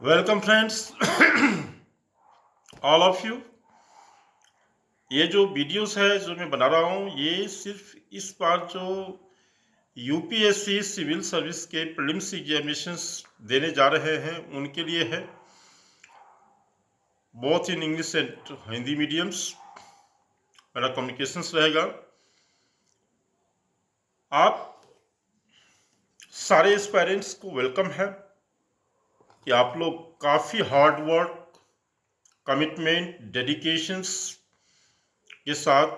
Welcome friends, all of you. ये जो videos है जो मैं बना रहा हूँ ये सिर्फ इस बार जो यूपीएससी सिविल सर्विस के प्रीलिम्स एग्जामिनेशंस देने जा रहे हैं उनके लिए है, both in English and Hindi mediums. मेरा कम्युनिकेशंस रहेगा। आप सारे एस्पायरेंट्स को वेलकम है कि आप लोग काफ़ी हार्ड वर्क, कमिटमेंट, डेडिकेशंस के साथ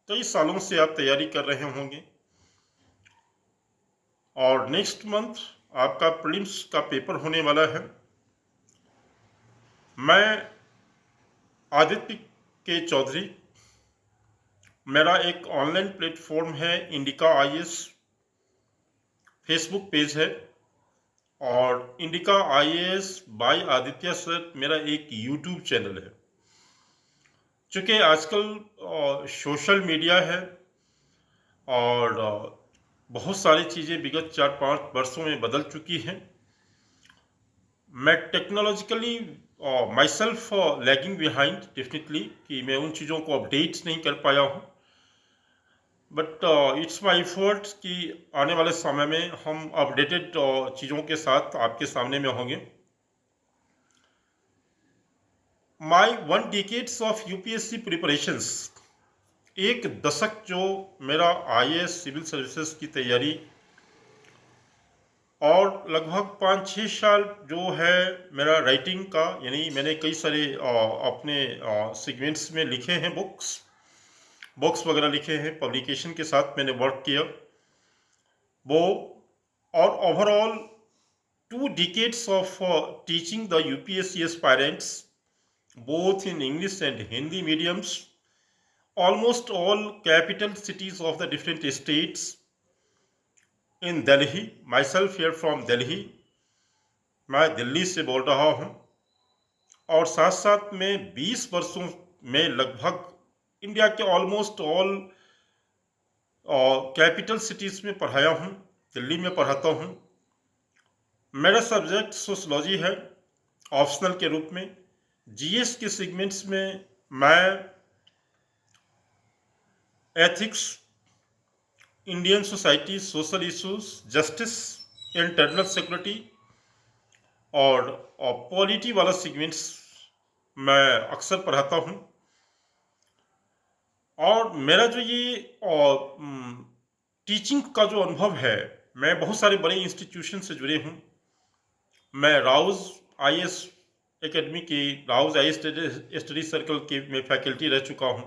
कई सालों से आप तैयारी कर रहे होंगे और नेक्स्ट मंथ आपका प्रीलिम्स का पेपर होने वाला है। मैं आदित्य के चौधरी, मेरा एक ऑनलाइन प्लेटफॉर्म है इंडिका आईएएस, फेसबुक पेज है, और Indica IAS by Aditya sir मेरा एक यूट्यूब चैनल है। चूँकि आजकल सोशल मीडिया है और बहुत सारी चीज़ें विगत 4-5 वर्षों में बदल चुकी हैं। मैं technologically my self lagging behind definitely, कि मैं उन चीज़ों को अपडेट नहीं कर पाया हूँ, बट इट्स माई एफर्ट कि आने वाले समय में हम अपडेटेड चीज़ों के साथ आपके सामने में होंगे। माई 1 decades ऑफ यूपीएससी प्रिपरेशंस, एक दशक जो मेरा आईएएस सिविल सर्विसेज की तैयारी, और लगभग 5-6 साल जो है मेरा राइटिंग का, यानी मैंने कई सारे अपने सेगमेंट्स में लिखे हैं, बुक्स वगैरह लिखे हैं, पब्लिकेशन के साथ मैंने वर्क किया वो, और overall 2 decades of teaching the UPSC aspirants both in English and Hindi mediums, almost all capital cities of the different states, in Delhi, myself here from Delhi, मैं दिल्ली से बोल रहा हूँ, और साथ साथ में 20 वर्षों में लगभग इंडिया के ऑलमोस्ट ऑल कैपिटल सिटीज़ में पढ़ाया हूँ, दिल्ली में पढ़ाता हूँ। मेरा सब्जेक्ट सोशलॉजी है ऑप्शनल के रूप में। जीएस के सेगमेंट्स में मैं ethics, Indian society, social issues, justice, internal security और पॉलिटी वाला सेगमेंट्स मैं अक्सर पढ़ाता हूँ। और मेरा जो ये टीचिंग का जो अनुभव है, मैं बहुत सारे बड़े इंस्टीट्यूशन से जुड़े हूँ। मैं राउज आईएएस एकेडमी की, राउज आईएएस स्टडी सर्कल के में फैकल्टी रह चुका हूँ।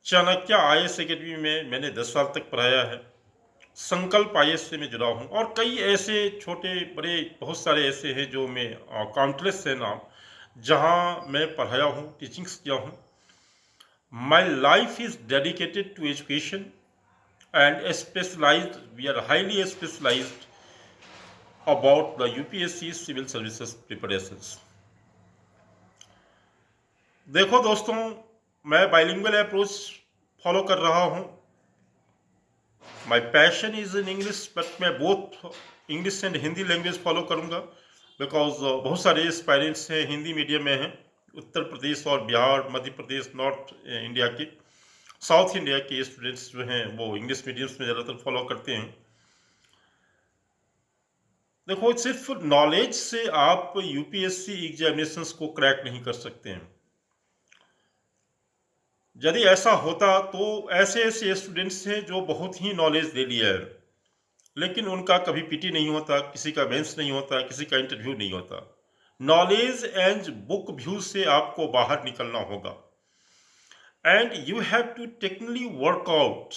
चाणक्य आईएएस एकेडमी में मैंने 10 साल तक पढ़ाया है। संकल्प आईएएस से मैं जुड़ा हूँ, और कई ऐसे छोटे बड़े बहुत सारे ऐसे हैं जो मैं काउंटलेस है नाम, जहाँ मैं पढ़ाया हूँ, टीचिंग्स किया हूँ। My life is dedicated to education and specialised, we are highly specialised about the UPSC civil services preparations. देखो दोस्तों, मैं बाइलिंगुअल अप्रोच फॉलो कर रहा हूँ। My passion is in English, but मैं both English and Hindi language follow करूँगा, because बहुत सारे एस्पायरेंट्स हैं हिंदी मीडियम में हैं, उत्तर प्रदेश और बिहार, मध्य प्रदेश, नॉर्थ इंडिया के, साउथ इंडिया के स्टूडेंट्स जो हैं वो इंग्लिश मीडियम्स में ज़्यादातर फॉलो करते हैं। देखो, सिर्फ नॉलेज से आप यूपीएससी एग्जामिनेशंस को क्रैक नहीं कर सकते हैं। यदि ऐसा होता तो ऐसे ऐसे स्टूडेंट्स हैं जो बहुत ही नॉलेज ले लिया है, लेकिन उनका कभी पीटी नहीं होता, किसी का मेंस नहीं होता, किसी का इंटरव्यू नहीं होता। नॉलेज एंड बुक व्यू से आपको बाहर निकलना होगा, and you have to technically work out,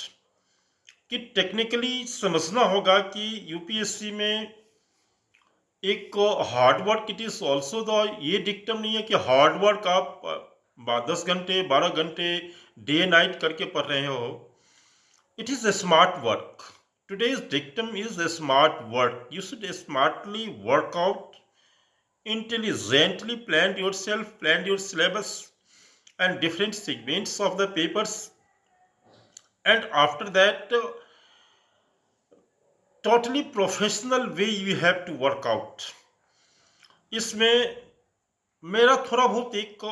कि टेक्निकली समझना होगा कि यूपीएससी में एक hard work, it is also the, ये डिक्टम नहीं है कि हार्ड वर्क आप 10 घंटे 12 घंटे डे नाइट करके पढ़ रहे हो। It is a smart work. Today's dictum is a smart work. You should smartly work out, intelligently plan yourself, plan your syllabus and different segments of the papers, and after that totally professional way you have to work out. इसमें मेरा थोड़ा बहुत एक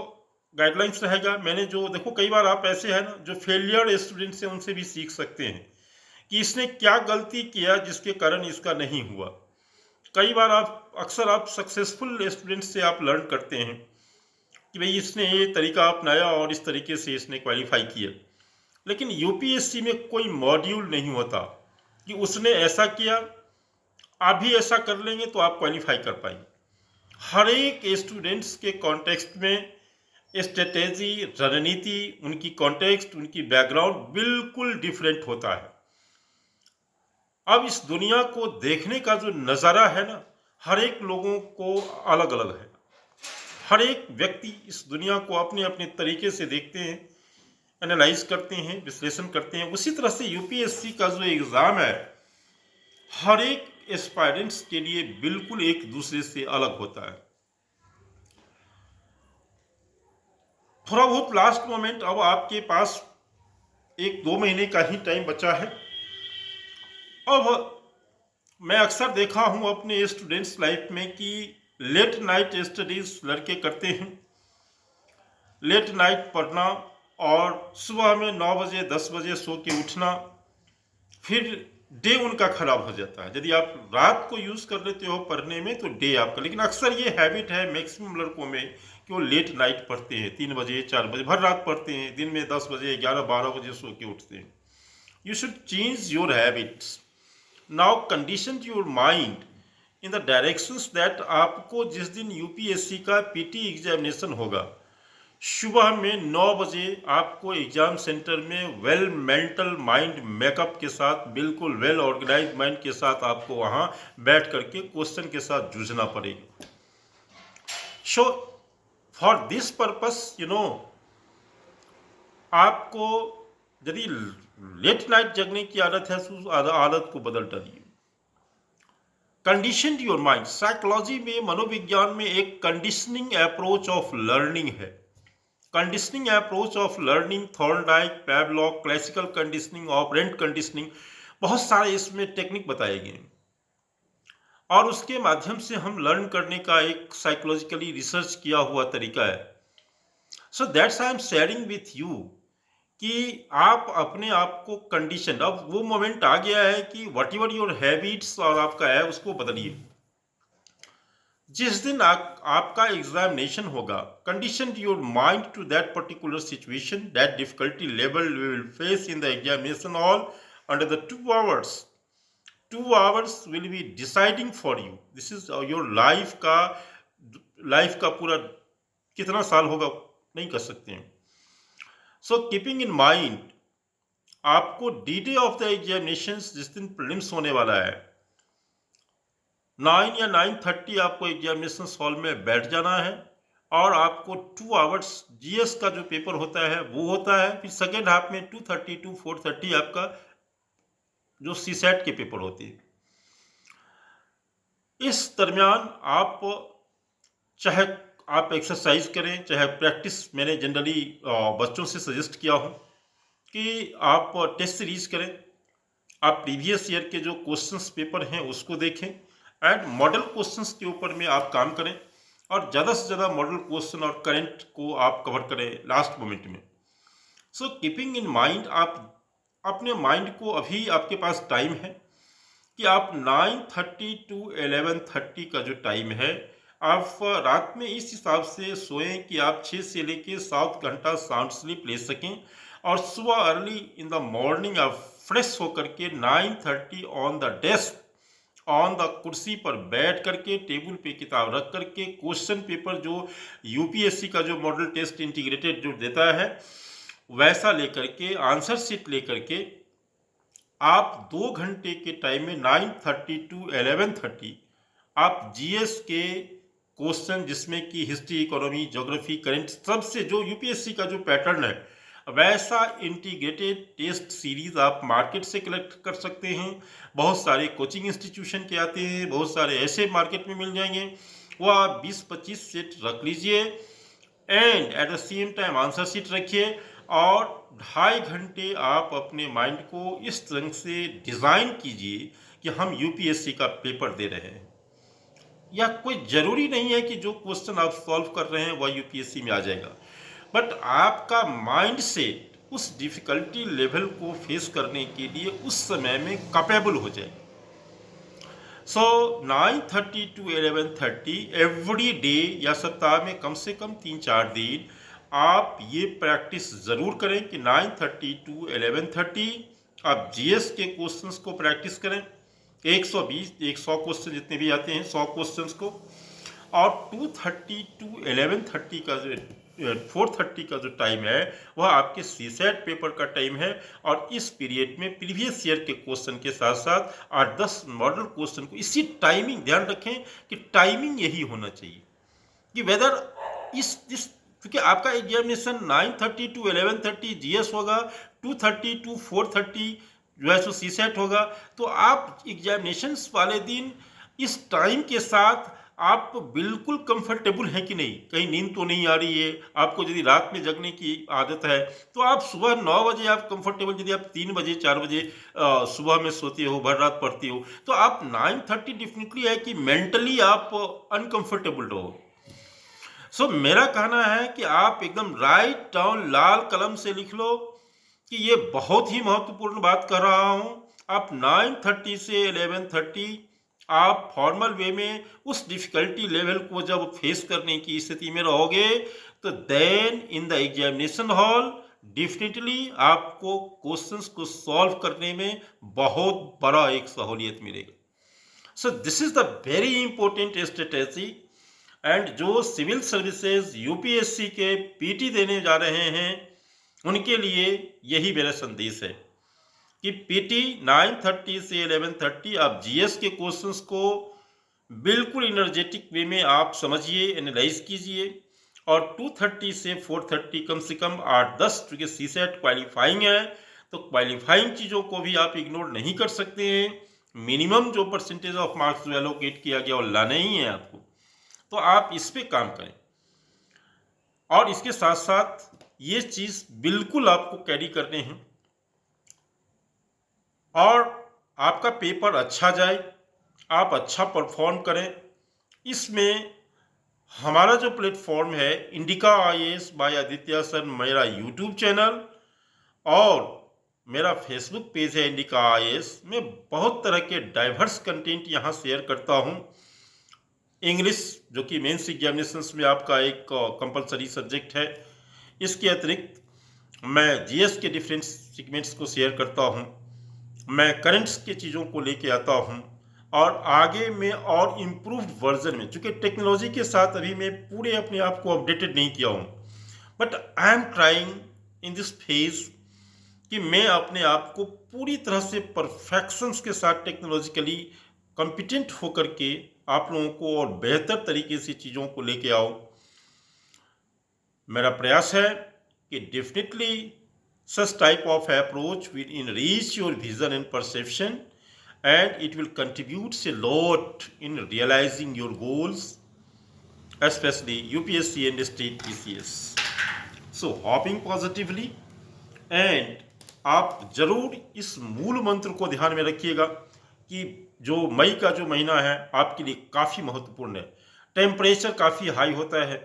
guidelines रहेगा। मैंने जो देखो, कई बार आप ऐसे हैं ना जो फेलियर स्टूडेंट्स हैं, उनसे भी सीख सकते हैं कि इसने क्या गलती किया जिसके कारण इसका नहीं हुआ। कई बार अक्सर आप सक्सेसफुल स्टूडेंट से आप लर्न करते हैं कि भाई इसने ये तरीका अपनाया और इस तरीके से इसने क्वालिफाई किया। लेकिन यूपीएससी में कोई मॉड्यूल नहीं होता कि उसने ऐसा किया, आप भी ऐसा कर लेंगे तो आप क्वालिफाई कर पाएंगे। हर एक स्टूडेंट्स के कॉन्टेक्स्ट में स्ट्रेटेजी, रणनीति, उनकी कॉन्टेक्स्ट, उनकी बैकग्राउंड बिल्कुल डिफरेंट होता है। अब इस दुनिया को देखने का जो नज़ारा है ना, हर एक लोगों को अलग अलग है। हर एक व्यक्ति इस दुनिया को अपने अपने तरीके से देखते हैं, एनालाइज करते हैं, विश्लेषण करते हैं। उसी तरह से यूपीएससी का जो एग्ज़ाम है, हर एक एस्पायरेंट्स के लिए बिल्कुल एक दूसरे से अलग होता है। थोड़ा बहुत लास्ट मोमेंट, अब आपके पास 1-2 महीने का ही टाइम बचा है। अब मैं अक्सर देखा हूँ अपने स्टूडेंट्स लाइफ में कि लेट नाइट स्टडीज लड़के करते हैं, लेट नाइट पढ़ना और सुबह में 9 बजे 10 बजे सो के उठना, फिर डे उनका खराब हो जाता है। यदि आप रात को यूज़ कर लेते हो पढ़ने में तो डे आपका, लेकिन अक्सर ये हैबिट है मैक्सिमम लड़कों में कि वो लेट नाइट पढ़ते हैं, 3 बजे 4 बजे भर रात पढ़ते हैं, दिन में 10 बजे 11-12 बजे सो के उठते हैं। You should change your habits now, condition your mind in the directions that आपको जिस दिन यूपीएससी का पीटी एग्जामिनेशन होगा, सुबह में 9 बजे आपको एग्जाम सेंटर में वेल मेंटल माइंड मेकअप के साथ, बिल्कुल वेल ऑर्गेनाइज माइंड के साथ आपको वहां बैठ करके क्वेश्चन के साथ जूझना पड़ेगा। सो फॉर दिस पर्पस आपको यदि लेट नाइट जगने की आदत है तो उस आदत को बदल डालिए। कंडीशन योर माइंड, साइकोलॉजी में, मनोविज्ञान में एक कंडीशनिंग अप्रोच ऑफ लर्निंग है। Conditioning approach of learning, Thorndike, Pavlov, classical conditioning, operant conditioning, बहुत सारे इसमें टेक्निक बताए गए हैं और उसके माध्यम से हम लर्न करने का एक साइकोलॉजिकली रिसर्च किया हुआ तरीका है। So that's I am sharing with you कि आप अपने आप को कंडीशन, अब वो मोमेंट आ गया है कि वट एवर योर हैबिट्स और आपका है उसको बदलिए। जिस दिन आपका एग्जामिनेशन होगा, condition your mind to that particular situation, that difficulty level we will face in the examination all under the 2 hours। 2 hours will be deciding for you. This is your life का पूरा कितना साल होगा नहीं कर सकते हैं। सो कीपिंग इन माइंड, आपको the day of the examination, जिस दिन प्रीलिम्स होने वाला है, 9 या 9:30 आपको एग्जामिनेशन हॉल में बैठ जाना है और आपको 2 hours जीएस का जो पेपर होता है वो होता है। फिर सेकेंड हाफ में 2:30 to 4:30 आपका जो सीसेट के पेपर होते हैं। इस दरमियान आप चाहे आप एक्सरसाइज करें, चाहे प्रैक्टिस, मैंने जनरली बच्चों से सजेस्ट किया हूँ कि आप टेस्ट सीरीज करें, आप प्रीवियस ईयर के जो क्वेश्चंस पेपर हैं उसको देखें एंड मॉडल क्वेश्चंस के ऊपर में आप काम करें और ज़्यादा से ज़्यादा मॉडल क्वेश्चन और करंट को आप कवर करें लास्ट मोमेंट में। सो कीपिंग इन माइंड, आप अपने माइंड को, अभी आपके पास टाइम है कि आप 9:30 to 11:30 का जो टाइम है, आप रात में इस हिसाब से सोएं कि आप 6 से लेके 7 घंटा साउंड स्लीप ले सकें और सुबह अर्ली इन द मॉर्निंग आप फ्रेश होकर के 9:30 on the desk, on the कुर्सी पर बैठ करके, टेबल पे किताब रख करके, क्वेश्चन पेपर जो यूपीएससी का जो मॉडल टेस्ट इंटीग्रेटेड जो देता है वैसा लेकर के, आंसर शीट लेकर के आप 2 घंटे के टाइम में 9:30 to 11:30 आप जीएस के क्वेश्चन, जिसमें कि हिस्ट्री, इकोनॉमी, ज्योग्राफी, करंट, सबसे जो यूपीएससी का जो पैटर्न है वैसा इंटीग्रेटेड टेस्ट सीरीज आप मार्केट से कलेक्ट कर सकते हैं। बहुत सारे कोचिंग इंस्टीट्यूशन के आते हैं, बहुत सारे ऐसे मार्केट में मिल जाएंगे, वो आप 20-25 सेट रख लीजिए and at the same time answer sheet रखिए और 2.5 घंटे आप अपने माइंड को इस तरह से डिज़ाइन कीजिए कि हम यूपीएससी का पेपर दे रहे हैं। या कोई ज़रूरी नहीं है कि जो क्वेश्चन आप सॉल्व कर रहे हैं वह यूपीएससी में आ जाएगा, बट आपका माइंड सेट उस डिफ़िकल्टी लेवल को फेस करने के लिए उस समय में कैपेबल हो जाए। सो 9:30 टू 11:30 एवरी डे या सप्ताह में कम से कम 3-4 दिन आप ये प्रैक्टिस ज़रूर करें कि 9:30 टू 11:30 आप जीएस के क्वेश्चंस को प्रैक्टिस करें। 120 100 क्वेश्चन जितने भी आते हैं 100 क्वेश्चंस को, और 2:30 टू 11:30 का जो 4:30 का जो टाइम है वह आपके सीसेट पेपर का टाइम है। और इस पीरियड में प्रीवियस ईयर के क्वेश्चन के साथ साथ 8-10 मॉडल क्वेश्चन को इसी टाइमिंग, ध्यान रखें कि टाइमिंग यही होना चाहिए कि वेदर इस क्योंकि आपका एग्जामिनेशन 9:30 टू 11:30 जीएस होगा, 2:30 टू 4:30 जो है सो सीसेट होगा। तो आप एग्जामिनेशंस वाले दिन इस टाइम के साथ आप बिल्कुल कंफर्टेबल हैं कि नहीं, कहीं नींद तो नहीं आ रही है आपको। यदि रात में जगने की आदत है तो आप सुबह 9 बजे आप कंफर्टेबल, यदि आप 3 बजे 4 बजे सुबह में सोते हो, भर रात पढ़ते हो, तो आप 9:30 डेफिनेटली है कि मेंटली आप अनकंफर्टेबल रहो। सो मेरा कहना है कि आप एकदम राइट डाउन, लाल कलम से लिख लो कि ये बहुत ही महत्वपूर्ण बात कर रहा हूं। आप 9:30 से 11:30 आप फॉर्मल वे में उस डिफिकल्टी लेवल को जब फेस करने की स्थिति में रहोगे तो then in the examination hall definitely आपको क्वेश्चंस को सॉल्व करने में बहुत बड़ा एक सहूलियत मिलेगा। So this is the very important strategy. And जो सिविल सर्विसेज यूपीएससी के पीटी देने जा रहे हैं उनके लिए यही मेरा संदेश है कि पीटी 9:30 से 11:30 आप जीएस के क्वेश्चंस को बिल्कुल एनर्जेटिक वे में आप समझिए, एनालाइज कीजिए। और 2:30 से 4:30 कम से कम 8-10, चूँकि सीसेट क्वालिफाइंग है तो क्वालिफाइंग चीज़ों को भी आप इग्नोर नहीं कर सकते हैं। मिनिमम जो परसेंटेज ऑफ मार्क्स जो एलोकेट किया गया वो लाना ही है आपको, तो आप इस पे काम करें। और इसके साथ साथ ये चीज़ बिल्कुल आपको कैरी करने हैं और आपका पेपर अच्छा जाए, आप अच्छा परफॉर्म करें। इसमें हमारा जो प्लेटफॉर्म है Indica IAS by Aditya sir, मेरा यूट्यूब चैनल और मेरा फेसबुक पेज है इंडिका आईएएस, में बहुत तरह के डाइवर्स कंटेंट यहाँ शेयर करता हूँ। इंग्लिश जो कि मेंस एग्जामिनेशंस में आपका एक कंपलसरी सब्जेक्ट है, इसके अतिरिक्त मैं जीएस के डिफरेंट सेगमेंट्स को शेयर करता हूँ, मैं करंट्स के चीज़ों को लेके आता हूँ और आगे में और इम्प्रूव्ड वर्जन में, चूँकि टेक्नोलॉजी के साथ अभी मैं पूरे अपने आप को अपडेटेड नहीं किया हूँ, but I am trying in this phase कि मैं अपने आप को पूरी तरह से परफेक्शंस के साथ टेक्नोलॉजिकली कॉम्पिटेंट होकर के आप लोगों को और बेहतर तरीके से चीज़ों को लेके आओ। मेरा प्रयास है कि definitely such type of approach will enrich your vision and perception, and it will contribute a lot in realizing your goals, especially UPSC and state PCS. So hopping positively, and आप जरूर इस मूल मंत्र को ध्यान में रखिएगा कि जो मई का जो महीना है आपके लिए काफ़ी महत्वपूर्ण है। टेम्परेचर काफ़ी हाई होता है,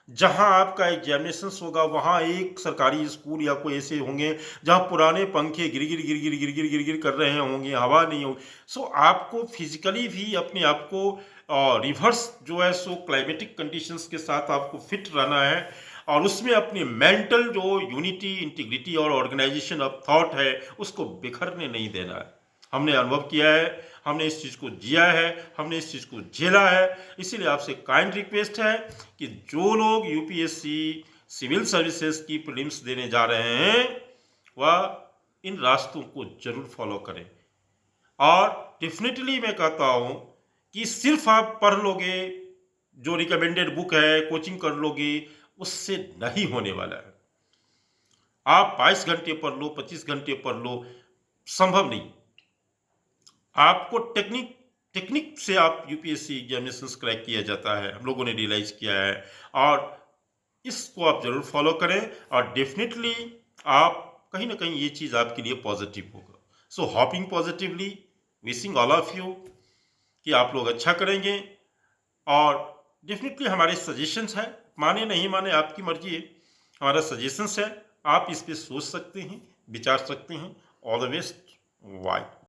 जहां आपका एग्जामिनेशन होगा वहां एक सरकारी स्कूल या कोई ऐसे होंगे जहां पुराने पंखे गिर गिर गिर गिर गिर गिर गिर गिर कर रहे होंगे, हवा नहीं होगी। सो आपको फिजिकली भी अपने आप को रिवर्स जो है सो क्लाइमेटिक कंडीशंस के साथ आपको फिट रहना है और उसमें अपनी मेंटल जो यूनिटी, इंटीग्रिटी और ऑर्गेनाइजेशन ऑफ थॉट है उसको बिखरने नहीं देना है। हमने अनुभव किया है, हमने इस चीज़ को जिया है, हमने इस चीज़ को झेला है। इसीलिए आपसे काइंड रिक्वेस्ट है कि जो लोग यूपीएससी सिविल सर्विसेज की प्रीलिम्स देने जा रहे हैं वह इन रास्तों को जरूर फॉलो करें। और डेफिनेटली मैं कहता हूँ कि सिर्फ आप पढ़ लोगे, जो रिकमेंडेड बुक है कोचिंग कर लोगे, उससे नहीं होने वाला है। आप 22 घंटे पढ़ लो, 25 घंटे पढ़ लो, संभव नहीं। आपको टेक्निक से आप यूपीएससी एग्जामिनेशंस क्रैक किया जाता है, हम लोगों ने रियलाइज किया है और इसको आप जरूर फॉलो करें और डेफिनेटली आप कहीं ना कहीं ये चीज़ आपके लिए पॉजिटिव होगा। So hoping positively, wishing all of you कि आप लोग अच्छा करेंगे और डेफिनेटली हमारे सजेशंस है, माने नहीं माने आपकी मर्जी है, हमारा सजेशंस है, आप इस पे सोच सकते हैं, विचार सकते हैं। All the best. वाई।